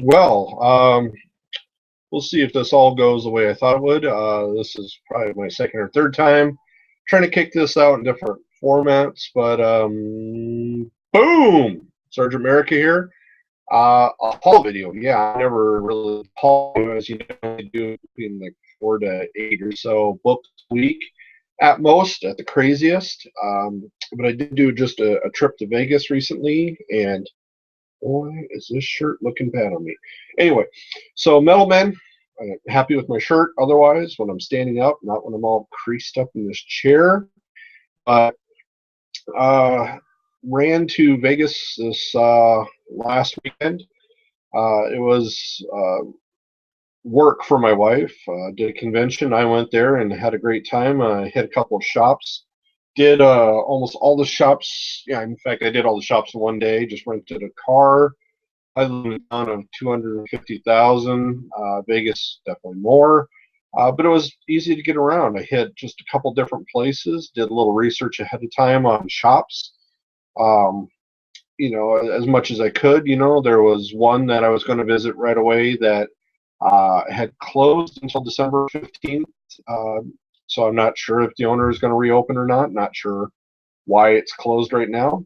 Well, we'll see if this all goes the way I thought it would. This is probably my second or third time trying to kick this out in different formats, but boom! Sergeant America here. A haul video. Yeah, I never really haul as you know, I do in like 4 to 8 or so books a week at most, at the craziest. But I did do just a trip to Vegas recently, and boy, is this shirt looking bad on me. Anyway, so Metal Men, I'm happy with my shirt otherwise when I'm standing up, not when I'm all creased up in this chair. But ran to Vegas this last weekend. It was work for my wife. Did a convention. I went there and had a great time. I hit a couple of shops. Did almost all the shops. Yeah, in fact, I did all the shops in one day. Just rented a car. I live in a town of 250,000. Vegas definitely more. But it was easy to get around. I hit just a couple different places. Did a little research ahead of time on shops. Um, as much as I could. There was one that I was going to visit right away that had closed until December 15th. So I'm not sure if the owner is going to reopen or not. Not sure why it's closed right now.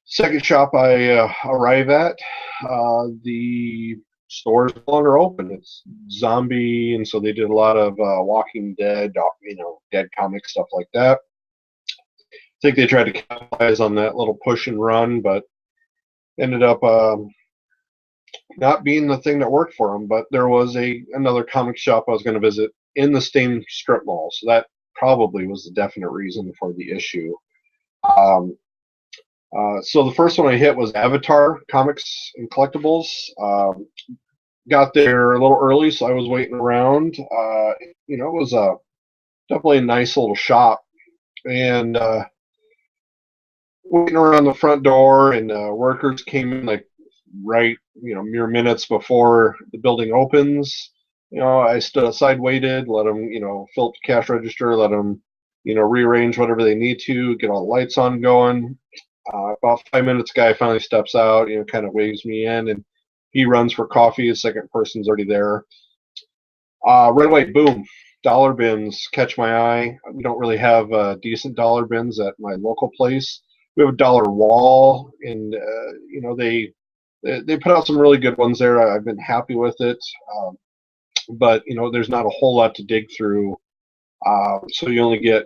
Second shop I arrive at, the store is no longer open. It's zombie, and so they did a lot of Walking Dead, dead comic stuff like that. I think they tried to capitalize on that little push and run, but ended up not being the thing that worked for them. But there was another comic shop I was going to visit in the same strip mall, so that probably was the definite reason for the issue. Um, so the first one I hit was Avatar Comics and Collectibles. Got there a little early, so I was waiting around. It was definitely a nice little shop, and waiting around the front door, and workers came in like right, mere minutes before the building opens. I stood outside, waited, let them, fill up the cash register, let them, rearrange whatever they need to, get all the lights on going. About 5 minutes, guy finally steps out, kind of waves me in, and he runs for coffee. The second person's already there. Right away, boom, dollar bins catch my eye. We don't really have decent dollar bins at my local place. We have a dollar wall, and they put out some really good ones there. I've been happy with it, but there's not a whole lot to dig through. So you only get,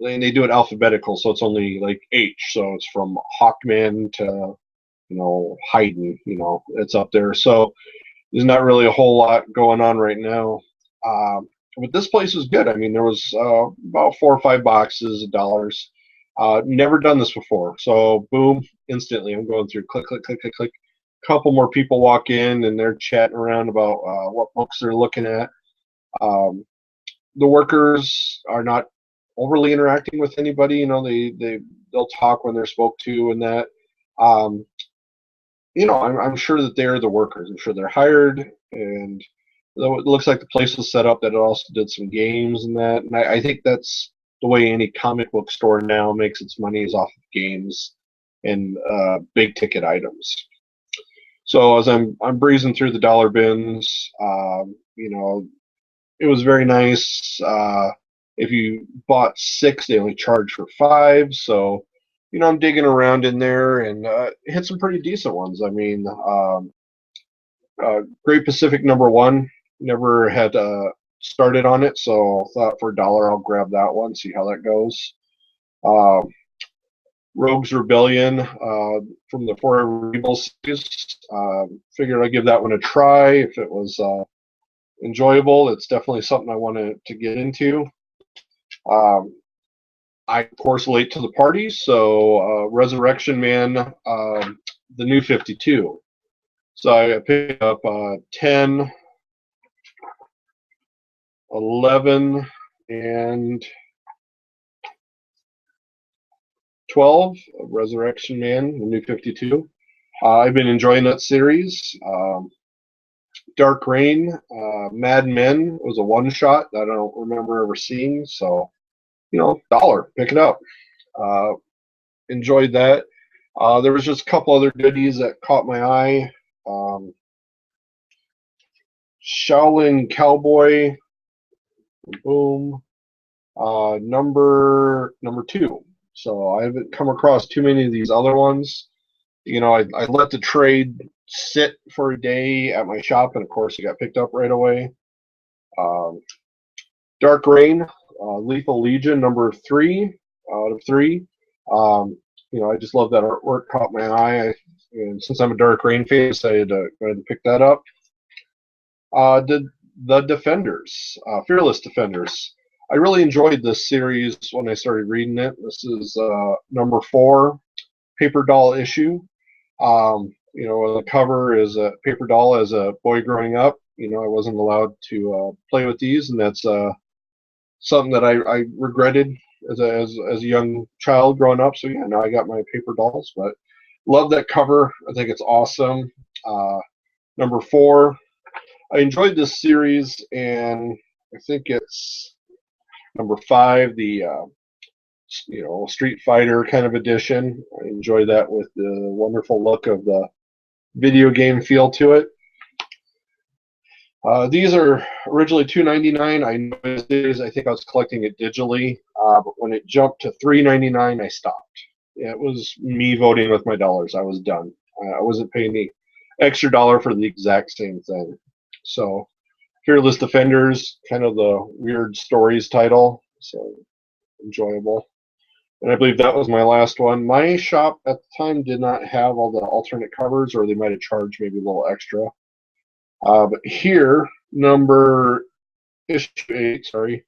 and they do it alphabetical, so it's only like H. So it's from Hawkman to Haydn. It's up there. So there's not really a whole lot going on right now. But this place was good. I mean, there was about 4 or 5 boxes of dollars. Never done this before. So boom, instantly I'm going through click, click, click, click, click. Couple more people walk in and they're chatting around about what books they're looking at. The workers are not overly interacting with anybody. They'll talk when they're spoke to and that. Um, I'm sure that they're the workers. I'm sure they're hired, and it looks like the place was set up that it also did some games and that. And I think that's the way any comic book store now makes its money is off of games and big ticket items. So as I'm breezing through the dollar bins, it was very nice. If you bought six, they only charged for five. So I'm digging around in there and hit some pretty decent ones. I mean, Great Pacific #1, never had started on it, so thought for $1 I'll grab that one, see how that goes. Rogues Rebellion from the Forever Evil series. Figured I'd give that one a try if it was enjoyable. It's definitely something I wanted to get into. I, of course, late to the party, so Resurrection Man, the New 52. So I picked up 10, 11, and 12 of Resurrection Man, the New 52. I've been enjoying that series. Dark Reign, Mad Men was a one-shot that I don't remember ever seeing, so $1, pick it up. Enjoyed that. There was just a couple other goodies that caught my eye. Um, Shaolin Cowboy, boom, number two. So I haven't come across too many of these other ones. I let the trade sit for a day at my shop, and of course, it got picked up right away. Um, Dark Reign, Lethal Legion, number three out of three. Um, I just love that artwork, caught my eye. And since I'm a Dark Reign fan, I decided to go ahead and pick that up. The Defenders, Fearless Defenders. I really enjoyed this series when I started reading it. This is number four, paper doll issue. The cover is a paper doll as a boy growing up. I wasn't allowed to play with these, and that's something that I regretted as a young child growing up. So yeah, now I got my paper dolls, but love that cover. I think it's awesome. Number four, I enjoyed this series, and I think it's number five, the Street Fighter kind of edition. I enjoy that with the wonderful look of the video game feel to it. These are originally $2.99. I know I think I was collecting it digitally, but when it jumped to $3.99, I stopped. It was me voting with my dollars. I was done. I wasn't paying the extra dollar for the exact same thing. So, Fearless Defenders, kind of the weird stories title, so enjoyable. And I believe that was my last one. My shop at the time did not have all the alternate covers, or they might have charged maybe a little extra. But here, number issue 8, sorry,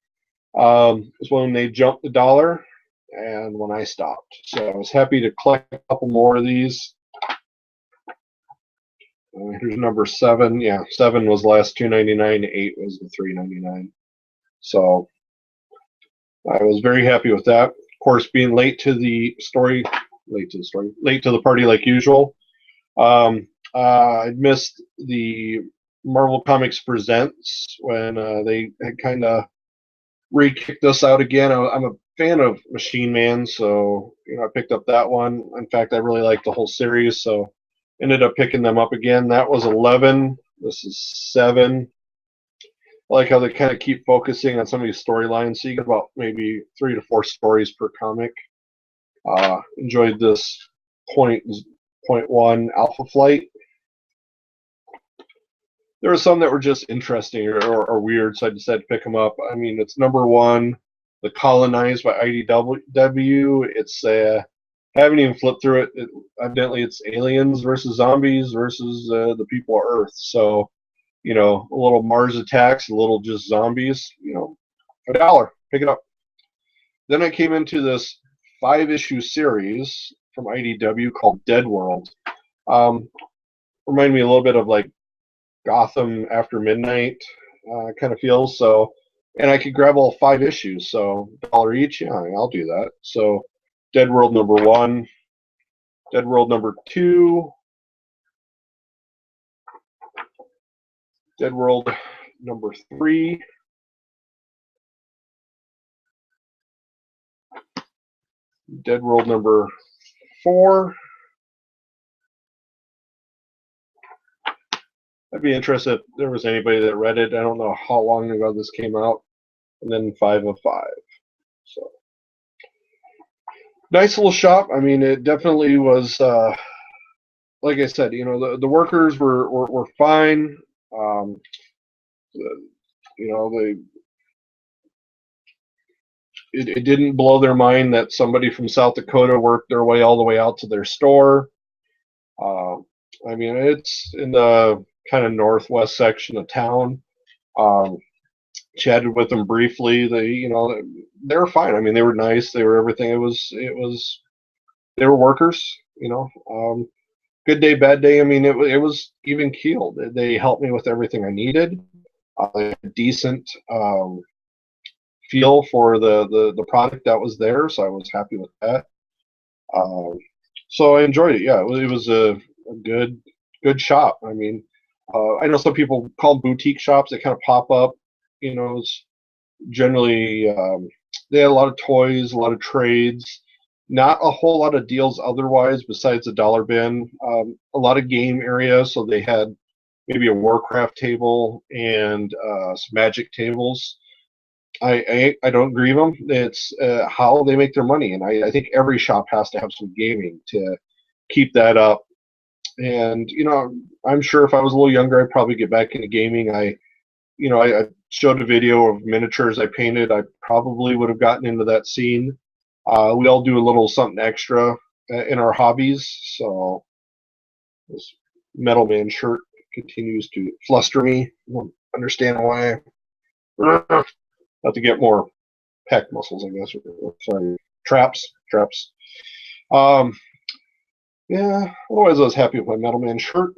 is when they jumped the dollar and when I stopped. So I was happy to collect a couple more of these. Here's number 7. Yeah, 7 was last $2.99. 8 was the $3.99. So I was very happy with that. Of course, being late to the party like usual. I missed the Marvel Comics Presents when they had kind of re-kicked us out again. I'm a fan of Machine Man, so I picked up that one. In fact, I really liked the whole series, so ended up picking them up again. That was 11. This is 7. I like how they kind of keep focusing on some of these storylines, so you get about maybe 3 to 4 stories per comic. Enjoyed this point 1 Alpha Flight. There were some that were just interesting or weird, so I decided to pick them up. I mean, it's number 1, The Colonized by IDW. It's haven't even flipped through it. Evidently, it's aliens versus zombies versus the people of Earth. So, a little Mars attacks, a little just zombies. $1, pick it up. Then I came into this 5-issue series from IDW called Dead World. Reminded me a little bit of like Gotham After Midnight kind of feels. So, and I could grab all 5 issues, so $1 each. Yeah, I'll do that. So, Dead World number 1, Dead World number 2, Dead World number 3, Dead World number 4. I'd be interested if there was anybody that read it. I don't know how long ago this came out. And then 5 of 5. So nice little shop. I mean, it definitely was. Like I said, the workers were fine. It didn't blow their mind that somebody from South Dakota worked their way all the way out to their store. I mean, it's in the kind of northwest section of town. Chatted with them briefly. They were fine. I mean, they were nice. They were everything. They were workers. Good day, bad day. I mean, it was even keeled. They helped me with everything I needed. A decent feel for the product that was there, so I was happy with that. So I enjoyed it. Yeah, it was a good shop. I mean, I know some people call them boutique shops. They kind of pop up. It's generally they had a lot of toys, a lot of trades. Not a whole lot of deals otherwise besides the dollar bin. A lot of game areas, so they had maybe a Warcraft table and some Magic tables. I don't grieve them. It's how they make their money, and I think every shop has to have some gaming to keep that up. And I'm sure if I was a little younger, I'd probably get back into gaming. I showed a video of miniatures I painted. I probably would have gotten into that scene. We all do a little something extra in our hobbies. So this Metal Man shirt continues to fluster me. I don't understand why. Have to get more pec muscles, I guess. Sorry, traps. Um, yeah. Otherwise, I was happy with my Metal Man shirt.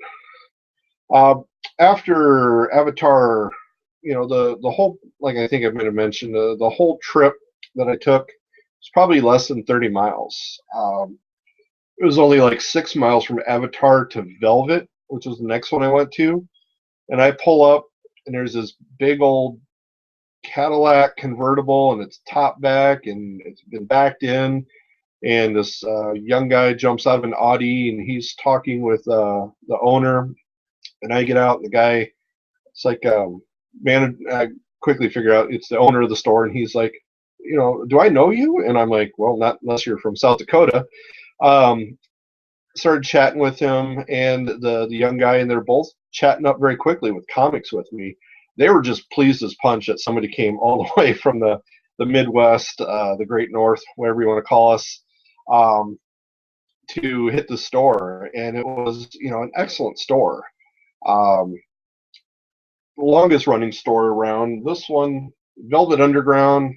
Uh, After Avatar, the whole, like I think I might have mentioned, the whole trip that I took was probably less than 30 miles. It was only like 6 miles from Avatar to Velvet, which was the next one I went to. And I pull up, and there's this big old Cadillac convertible, and it's top back, and it's been backed in. And this young guy jumps out of an Audi, and he's talking with the owner. And I get out, and the guy, it's like, man, I quickly figure out it's the owner of the store, and he's like, do I know you? And I'm like, well, not unless you're from South Dakota. Um, Started chatting with him and the young guy, and they're both chatting up very quickly with comics with me. They were just pleased as punch that somebody came all the way from the Midwest, the Great North, whatever you want to call us, um, to hit the store. And it was, an excellent store. Um, the longest running store around. This one, Velvet Underground,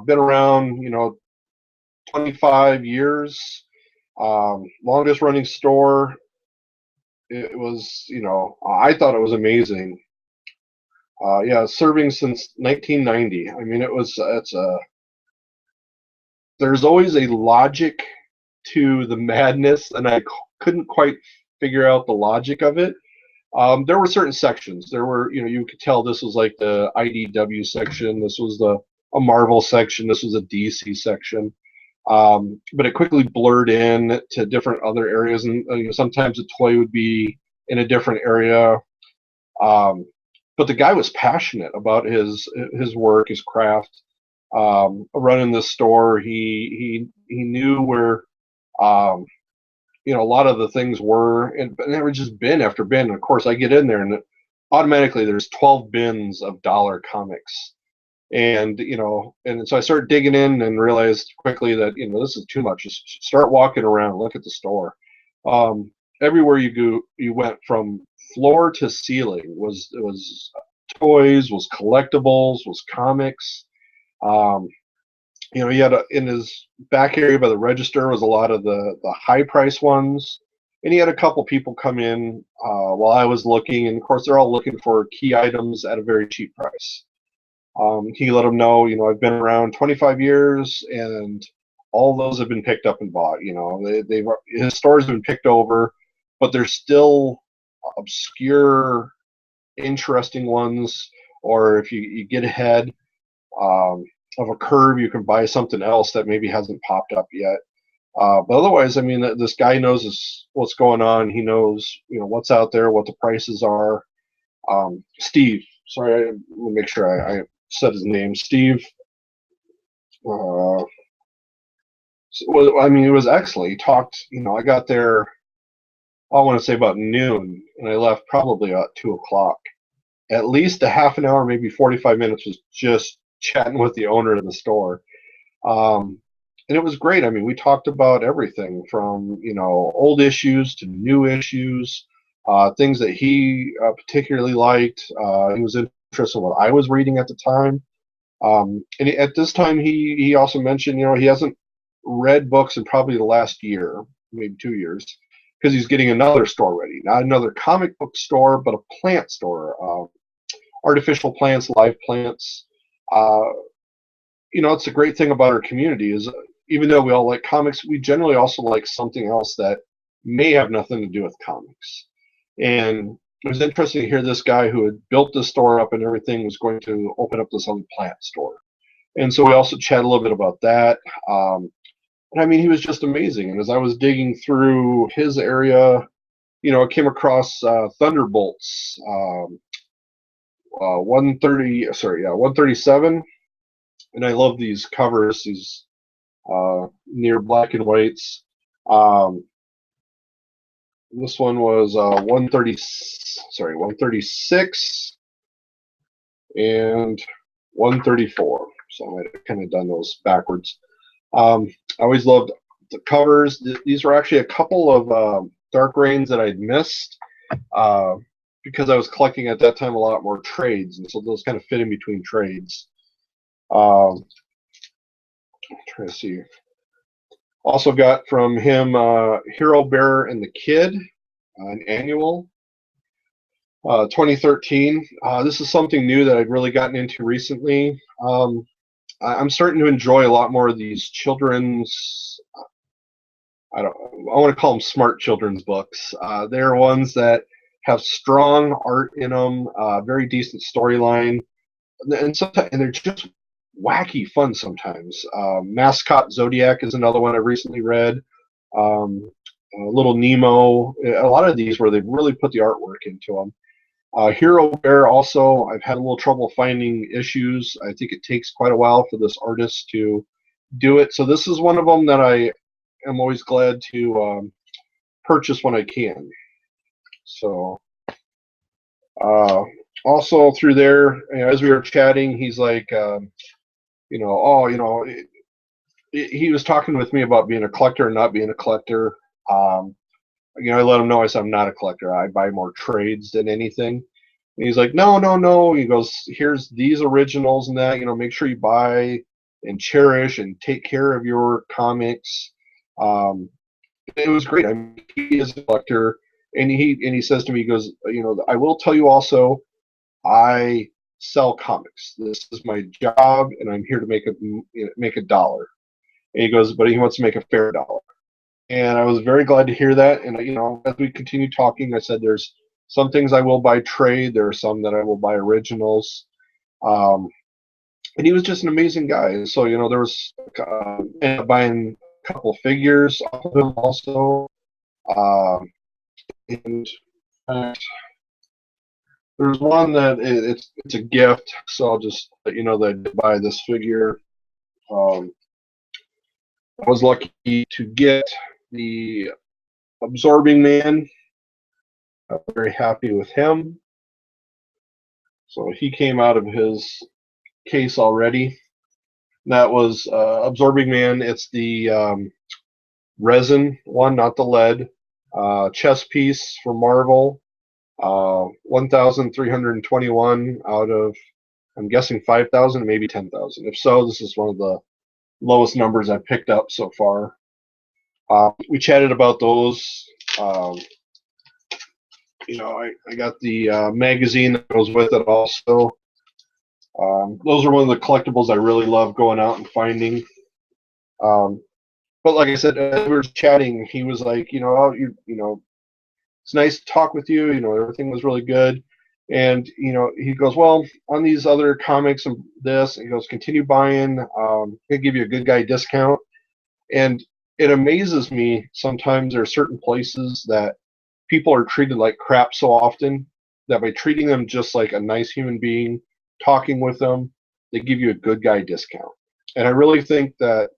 been around, 25 years. Longest running store. It was, I thought it was amazing. Yeah, serving since 1990. I mean, there's always a logic to the madness, and I couldn't quite figure out the logic of it. There were certain sections. There were, you could tell this was like the IDW section. This was a Marvel section. This was a DC section. But it quickly blurred in to different other areas, and sometimes a toy would be in a different area. But the guy was passionate about his work, his craft. Running this store, he knew where a lot of the things were, and they were just bin after bin. And of course, I get in there, and automatically there's 12 bins of dollar comics. And so I started digging in and realized quickly that this is too much. Just start walking around, look at the store. Everywhere you go, you went from floor to ceiling. Was toys, was collectibles, was comics. He had in his back area by the register was a lot of the high price ones, and he had a couple people come in while I was looking, and of course they're all looking for key items at a very cheap price. He let them know, I've been around 25 years, and all those have been picked up and bought. His store's been picked over, but there's still obscure, interesting ones. Or if you get ahead of a curve, you can buy something else that maybe hasn't popped up yet. But otherwise, I mean, this guy knows what's going on. He knows, what's out there, what the prices are. Steve, sorry, let me make sure I said his name. Steve. I mean, it was excellent. He talked. I got there, I want to say about noon, and I left probably about 2 o'clock. At least a half an hour, maybe 45 minutes, was just chatting with the owner of the store. And it was great. I mean, we talked about everything from, old issues to new issues, things that he particularly liked. He was interested in what I was reading at the time. And at this time, he also mentioned, he hasn't read books in probably the last year, maybe 2 years, because he's getting another store ready. Not another comic book store, but a plant store. Artificial plants, live plants. It's a great thing about our community is even though we all like comics, we generally also like something else that may have nothing to do with comics. And it was interesting to hear this guy who had built the store up and everything was going to open up this other plant store. And so we also chat a little bit about that. And I mean, he was just amazing. And as I was digging through his area, I came across Thunderbolts 130, sorry, yeah, 137. And I love these covers, these near black and whites. Um, this one was 130, sorry, 136 and 134. So I might have kind of done those backwards. I always loved the covers. These were actually a couple of Dark Reigns that I'd missed uh, because I was collecting at that time a lot more trades, and so those kind of fit in between trades. I'm trying to see. Also got from him Hero Bearer and the Kid, an annual. 2013. This is something new that I've really gotten into recently. I'm starting to enjoy a lot more of these children's. I want to call them smart children's books. They're ones that have strong art in them, very decent storyline, and sometimes they're just wacky fun sometimes. Mascot Zodiac is another one I recently read. Little Nemo, a lot of these where they've really put the artwork into them. Hero Bear also, I've had a little trouble finding issues. I think it takes quite a while for this artist to do it. So this is one of them that I am always glad to purchase when I can. So uh, also through there, as we were chatting, he's like, he was talking with me about being a collector and not being a collector. Um, I let him know, I said, I'm not a collector. I buy more trades than anything. And he's like, no, no, no. He goes, here's these originals and that. Make sure you buy and cherish and take care of your comics. Um, it was great. I mean, he is a collector, and he says to me, he goes, I will tell you also, I sell comics. This is my job, and I'm here to make a dollar. And he goes, but he wants to make a fair dollar. And I was very glad to hear that. And as we continue talking, I said, there's some things I will buy trade. There are some that I will buy originals. Um, and he was just an amazing guy. So there was ended up buying a couple figures off of him also. And there's one that it's a gift, so I'll just let you know that I did buy this figure. Um, I was lucky to get the Absorbing Man. I'm very happy with him. So he came out of his case already. That was Absorbing Man. It's the resin one, not the lead. Chess piece for Marvel. 1,321 out of, I'm guessing 5,000, maybe 10,000. If so, this is one of the lowest numbers I've picked up so far. We chatted about those. I got the magazine that goes with it also. Those are one of the collectibles I really love going out and finding. But like I said, as we were chatting, he was like, it's nice to talk with you. Everything was really good. And, he goes, well, on these other comics and this, he goes, continue buying. He'll give you a good guy discount. And it amazes me sometimes there are certain places that people are treated like crap so often that by treating them just like a nice human being, talking with them, they give you a good guy discount. And I really think that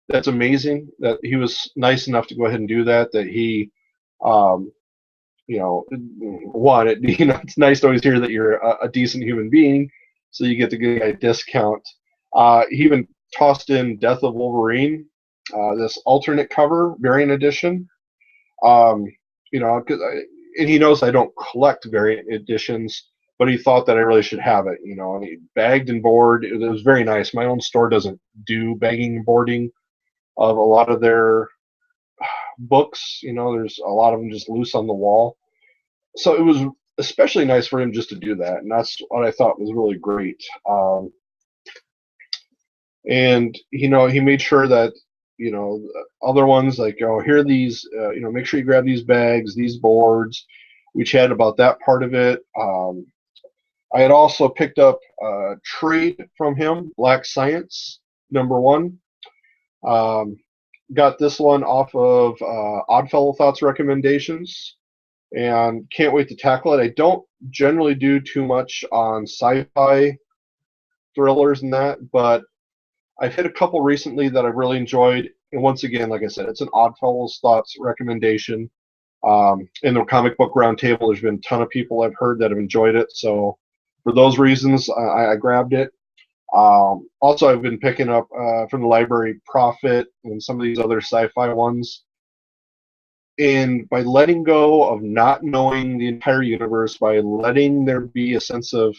that's amazing that he was nice enough to go ahead and do that, that he um, one, it's nice to always hear that you're a decent human being, so you get the good guy discount. He even tossed in Death of Wolverine, this alternate cover variant edition. Um, and he knows I don't collect variant editions, but he thought that I really should have it. And he bagged and board. It was very nice. My own store doesn't do bagging and boarding of a lot of their books. There's a lot of them just loose on the wall. So it was especially nice for him just to do that, and that's what I thought was really great. And he made sure that other ones like, here are these, make sure you grab these bags, these boards. We chatted about that part of it. I had also picked up a trade from him, Black Science #1. got this one off of Oddfellow Thoughts recommendations, and can't wait to tackle it. I don't generally do too much on sci-fi thrillers and that, but I've hit a couple recently that I've really enjoyed. And once again, like I said, it's an Oddfellows Thoughts recommendation. In the comic book roundtable, there's been a ton of people I've heard that have enjoyed it. So for those reasons, I grabbed it. Also, I've been picking up from the library Prophet and some of these other sci-fi ones. And by letting go of not knowing the entire universe, by letting there be a sense of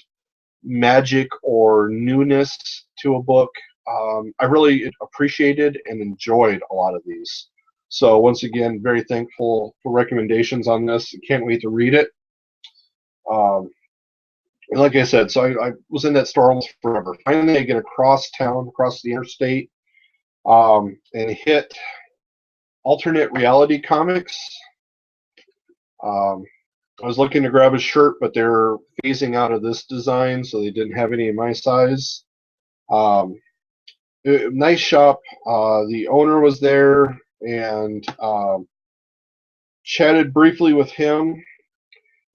magic or newness to a book, I really appreciated and enjoyed a lot of these. So once again, very thankful for recommendations on this. Can't wait to read it. And like I said, so I was in that store almost forever. Finally, I get across town, across the interstate, and hit Alternate Reality Comics. I was looking to grab a shirt, but they're phasing out of this design, so they didn't have any in my size. Nice shop. The owner was there, and chatted briefly with him.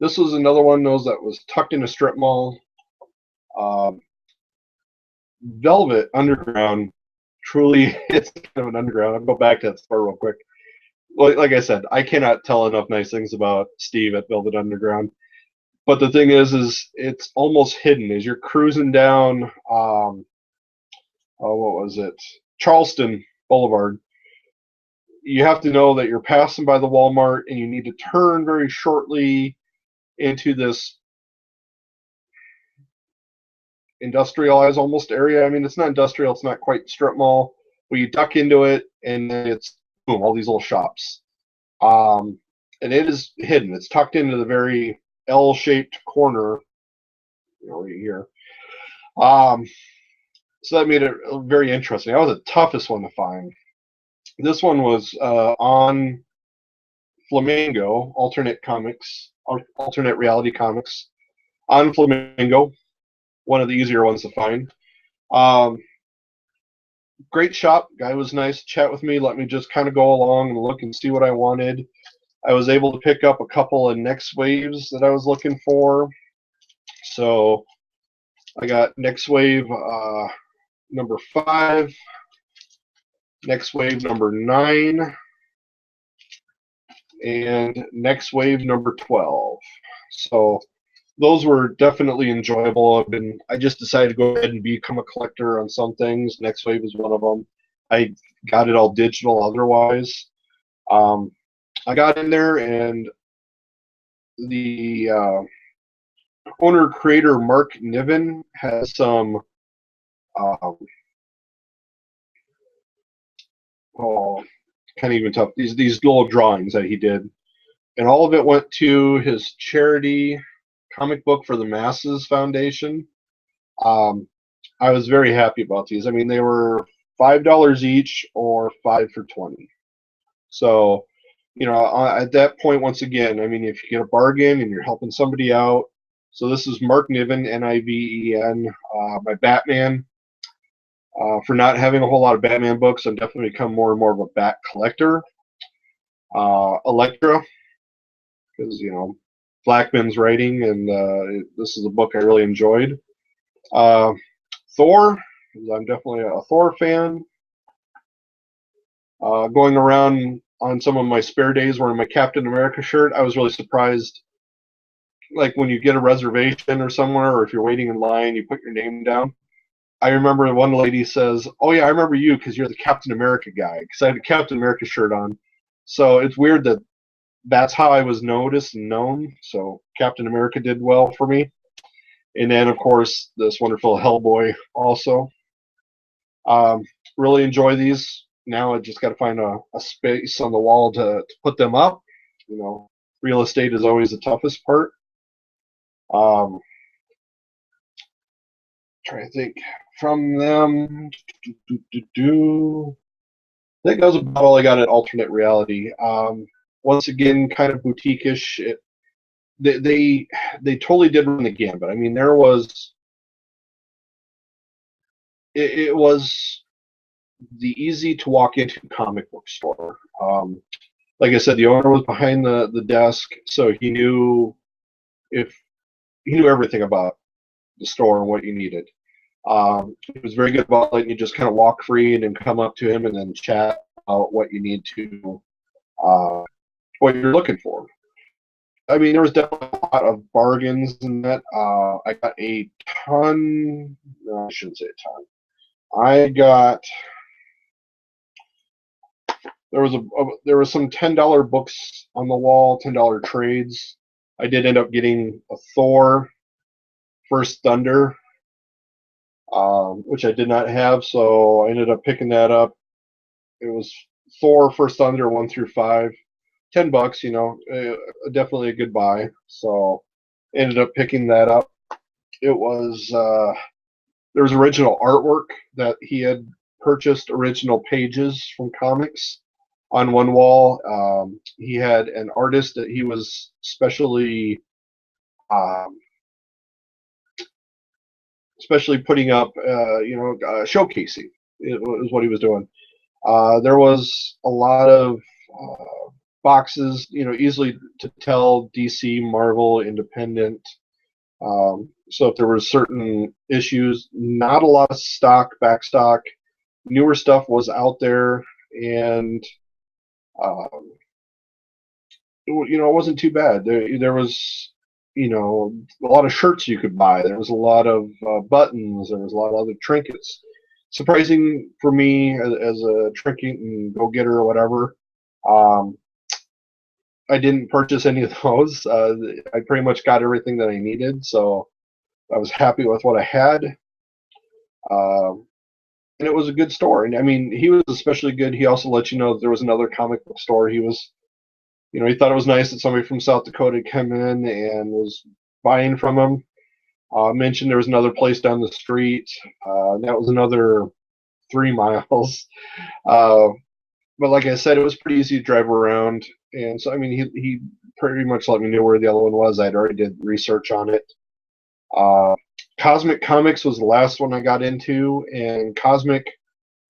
This was another one of those that was tucked in a strip mall. Velvet Underground, truly, it's kind of an underground. I'll go back to that store real quick. Like I said, I cannot tell enough nice things about Steve at Velvet Underground. But the thing is it's almost hidden as you're cruising down. What was it? Charleston Boulevard. You have to know that you're passing by the Walmart, and you need to turn very shortly into this industrialized almost area. I mean, it's not industrial, it's not quite strip mall, but you duck into it, and then it's boom, all these little shops. And it is hidden. It's tucked into the very L-shaped corner, right here. So that made it very interesting. That was the toughest one to find. This one was on Flamingo, alternate reality comics, on Flamingo, one of the easier ones to find. Great shop. Guy was nice, chat with me, let me just kind of go along and look and see what I wanted. I was able to pick up a couple of Next Waves that I was looking for. So I got Next Wave number 5, Next Wave number 9, and Next Wave number 12. So those were definitely enjoyable. I just decided to go ahead and become a collector on some things. Next Wave is one of them. I got it all digital otherwise. I got in there, and the owner creator Mark Niven has some kind of even tough these little drawings that he did, and all of it went to his charity Comic Book for the Masses Foundation. I was very happy about these. I mean, they were $5 each or 5 for 20. So, at that point, once again, I mean, if you get a bargain and you're helping somebody out. So this is Mark Niven, Niven, my Batman. For not having a whole lot of Batman books, I've definitely become more and more of a Bat collector. Elektra, because Blackman's writing, and this is a book I really enjoyed. Thor, I'm definitely a Thor fan. Going around on some of my spare days wearing my Captain America shirt, I was really surprised. Like when you get a reservation or somewhere, or if you're waiting in line, you put your name down. I remember one lady says, "Oh yeah, I remember you because you're the Captain America guy." Because I had a Captain America shirt on, so it's weird that that's how I was noticed and known. So Captain America did well for me, and then of course this wonderful Hellboy also. Really enjoy these. Now I just got to find a space on the wall to put them up. Real estate is always the toughest part. Trying to think from them. I think that was about all I got at Alternate Reality. Once again, kind of boutique-ish. They totally did run the gambit. I mean, there was it was the easy to walk into comic book store. Like I said, the owner was behind the desk, so if he knew everything about the store and what you needed. He was very good about letting you just kind of walk free and then come up to him and then chat about what you need to, what you're looking for. I mean, there was definitely a lot of bargains in that. I got a ton. No, I shouldn't say a ton. I got there was some $10 books on the wall, $10 trades. I did end up getting a Thor First Thunder, which I did not have, so I ended up picking that up. It was Thor First Thunder 1 through 5, $10, definitely a good buy. So ended up picking that up. It was there was original artwork that he had purchased, original pages from comics on one wall. He had an artist that he was um, especially putting up, showcasing. It was what he was doing. There was a lot of boxes, easily to tell DC, Marvel, Independent. So if there were certain issues, not a lot of back stock. Newer stuff was out there, and um, it wasn't too bad. There was, a lot of shirts you could buy. There was a lot of buttons. There was a lot of other trinkets. Surprising for me as a trinket and go getter or whatever. Um, I didn't purchase any of those. I pretty much got everything that I needed, so I was happy with what I had. Um, and it was a good store. And I mean, he was especially good. He also let you know that there was another comic book store. He thought it was nice that somebody from South Dakota came in and was buying from him. Mentioned there was another place down the street. That was another 3 miles. Uh, but like I said, it was pretty easy to drive around. And so, I mean, he pretty much let me know where the other one was. I'd already did research on it. Uh, Cosmic Comics was the last one I got into, and Cosmic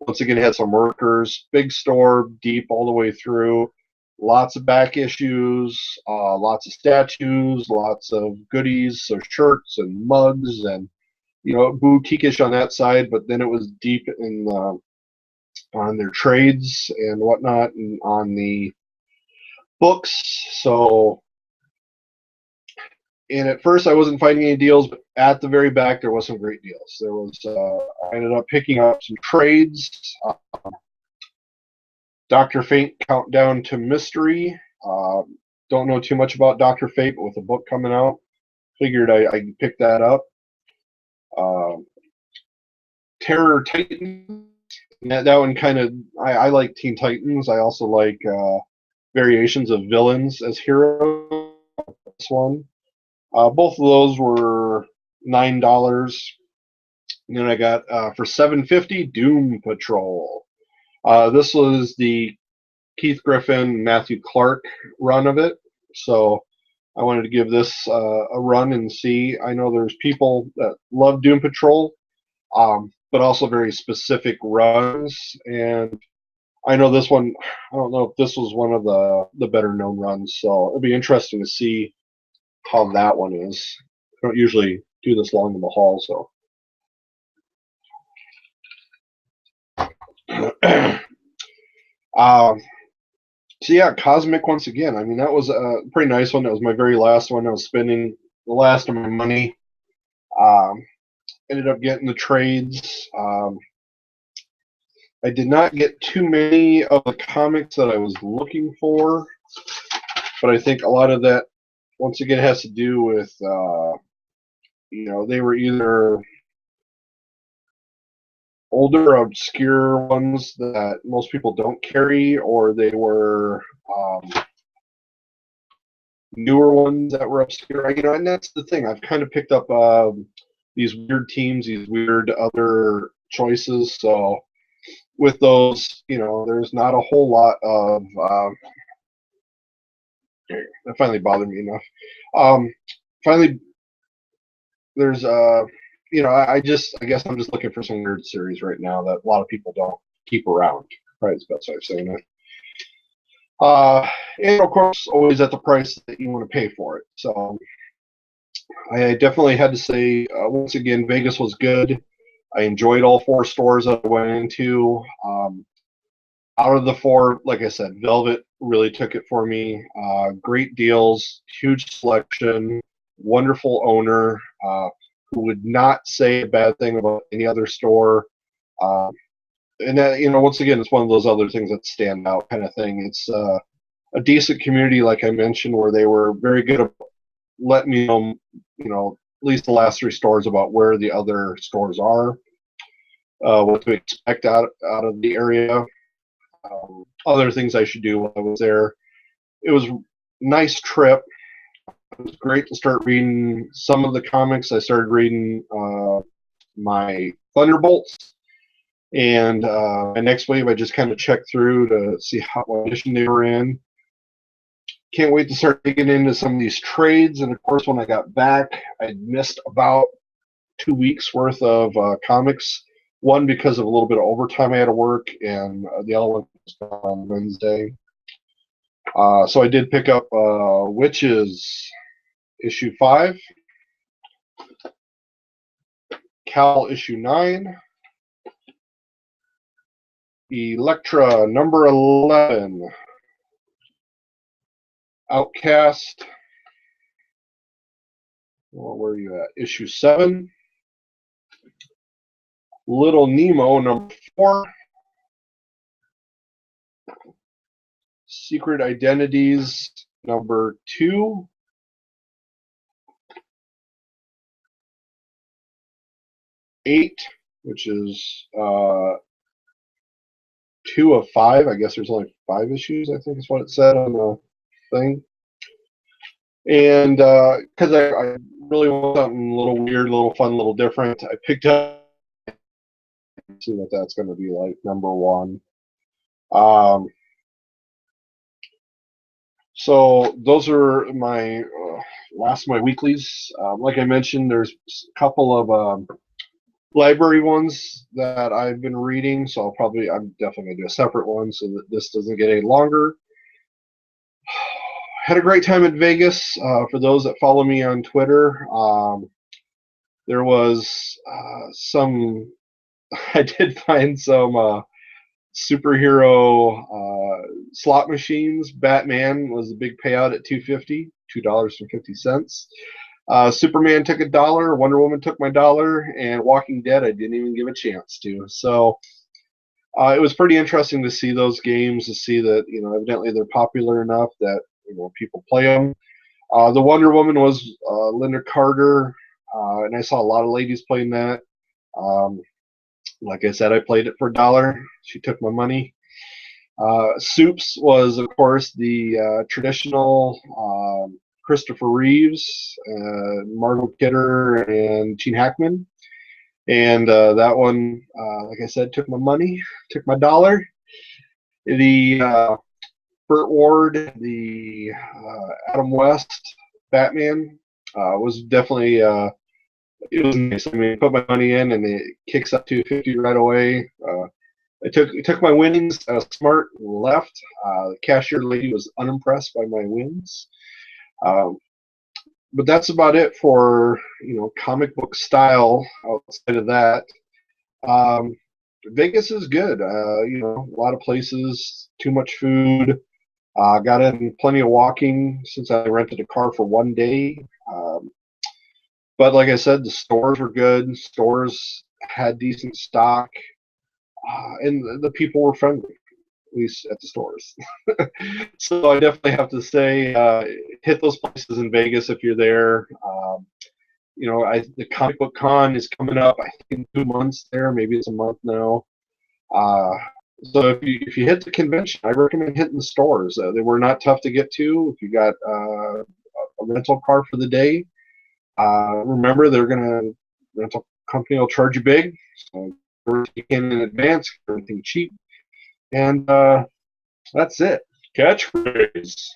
once again had some workers, big store, deep all the way through, lots of back issues, lots of statues, lots of goodies, so shirts and mugs, and boutique-ish on that side. But then it was deep in on their trades and whatnot, and on the books. So and at first I wasn't finding any deals, but at the very back there was some great deals. I ended up picking up some trades. Dr. Fate Countdown to Mystery. Don't know too much about Dr. Fate, but with a book coming out, figured I'd pick that up. Terror Titans. That one kind of, I like Teen Titans. I also like variations of villains as heroes. This one. Both of those were $9. And then I got for $7.50 Doom Patrol. This was the Keith Giffen, Matthew Clark run of it. So I wanted to give this a run and see. I know there's people that love Doom Patrol, but also very specific runs. And I know this one, I don't know if this was one of the better known runs. So it'll be interesting to see how that one is. I don't usually do this long in the haul, so. So yeah, Cosmic once again. I mean, that was a pretty nice one. That was my very last one. I was spending the last of my money. Ended up getting the trades. I did not get too many of the comics that I was looking for, but I think a lot of that, once again, has to do with, they were either older, obscure ones that most people don't carry, or they were newer ones that were obscure. And that's the thing. I've kind of picked up these weird teams, these weird other choices. So with those, there's not a whole lot of. That finally bothered me enough. Finally, there's I guess I'm just looking for some weird series right now that a lot of people don't. keep around. Probably is the best way of saying it. And of course, always at the price that you want to pay for it. So I definitely had to say, once again, Vegas was good. I enjoyed all 4 stores that I went into. Out of the 4, like I said, Velvet really took it for me. Great deals, huge selection, wonderful owner who would not say a bad thing about any other store. And that, once again, it's one of those other things that stand out kind of thing. It's a decent community, like I mentioned, where they were very good about letting me know, at least the last 3 stores about where the other stores are, what to expect out of the area, other things I should do while I was there. It was a nice trip. It was great to start reading some of the comics. I started reading my Thunderbolts, and my next wave I just kind of checked through to see what edition they were in. Can't wait to start digging into some of these trades. And of course, when I got back, I missed about 2 weeks worth of comics. One because of a little bit of overtime I had to work, and the other one was on Wednesday. So I did pick up Witches issue 5, Cal issue 9, Elektra number 11, Outcast, well, where are you at? Issue 7, Little Nemo number 4, Secret Identities number 2, Eight, which is 2 of 5. I guess there's only 5 issues, I think is what it said on the thing. And because I really want something a little weird, a little fun, a little different, I picked up, see what that's going to be like, number 1. So those are my last of my weeklies. Like I mentioned, there's a couple of library ones that I've been reading, so I'm definitely going to do a separate one so that this doesn't get any longer. Had a great time in Vegas. For those that follow me on Twitter, there was some, I did find some superhero slot machines. Batman was a big payout at $2.50. Superman took $1, Wonder Woman took my $1, and Walking Dead I didn't even give a chance to. So it was pretty interesting to see those games, to see that evidently they're popular enough that people play them. The Wonder Woman was Linda Carter, and I saw a lot of ladies playing that. Like I said, I played it for $1. She took my money. Soups was, of course, the traditional Christopher Reeves, Margot Kidder, and Gene Hackman. And that one, like I said, took my money, took my $1. The Burt Ward, the Adam West Batman was definitely, it was nice. I mean, I put my money in and it kicks up to 50 right away. I took my winnings, smart, left. The cashier lady was unimpressed by my wins. But that's about it for comic book style. Outside of that, Vegas is good. A lot of places, too much food. Got in plenty of walking since I rented a car for 1 day. But like I said, the stores were good. Stores had decent stock, and the people were friendly, at least at the stores. So I definitely have to say, hit those places in Vegas if you're there. The Comic Book Con is coming up, I think, in 2 months there. Maybe it's a month now. So if you hit the convention, I recommend hitting the stores. They were not tough to get to. If you got a rental car for the day, remember the rental company will charge you big. So you can in advance, everything cheap, and that's it. Catchphrase.